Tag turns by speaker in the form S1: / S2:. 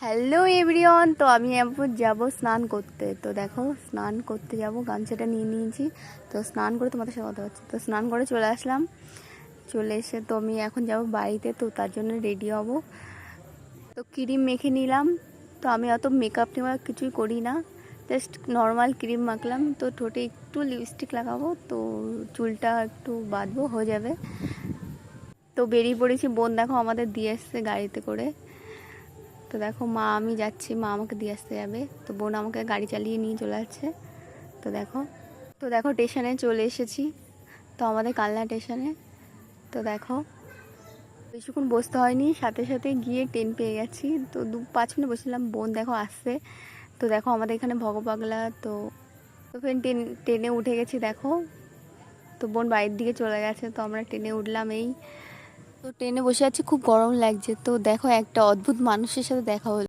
S1: Hello everyone, তো আমি এখন যাব স্নান করতে। তো দেখো স্নান করতে যাব, গামছাটা নিয়ে নিয়েছি। তো স্নান করে তোমাদের সাথে কথা হচ্ছে। তো স্নান করে চলে আসলাম। চলে এসে তো আমি এখন যাব বাড়িতে, তো তার জন্য রেডি হব। তো ক্রিম মেখে নিলাম। তো আমি অত মেকআপ টেকআপ কিছুই করি না, জাস্ট নর্মাল ক্রিম মাখলাম। তো ঠোঁটে একটু লিপস্টিক লাগাবো, তো চুলটা একটু বাঁধবো, হয়ে যাবে। তো বেরিয়ে পড়েছি। বোন দেখো আমাদের দিয়ে এসছে গাড়িতে করে। তো দেখো মা, আমি যাচ্ছি, মা আমাকে দিয়ে আসতে যাবে। তো বোন আমাকে গাড়ি চালিয়ে নিয়ে চলে যাচ্ছে। তো দেখো স্টেশনে চলে এসেছি। তো আমাদের কালনা স্টেশনে। তো দেখো বেশিক্ষণ বসতে হয়নি, সাথে সাথে গিয়ে ট্রেন পেয়ে গেছি। তো 5 মিনিট বসেছিলাম, বোন দেখো আসছে। তো দেখো আমাদের এখানে ভগপাগলা। তো তো ফের ট্রেনে উঠে গেছি দেখো। তো বোন বাড়ির দিকে চলে গেছে, তো আমরা ট্রেনে উঠলাম। তো ট্রেনে বসে আছি, খুব গরম লাগছে। তো দেখো একটা অদ্ভুত মানুষের সাথে দেখা হলো।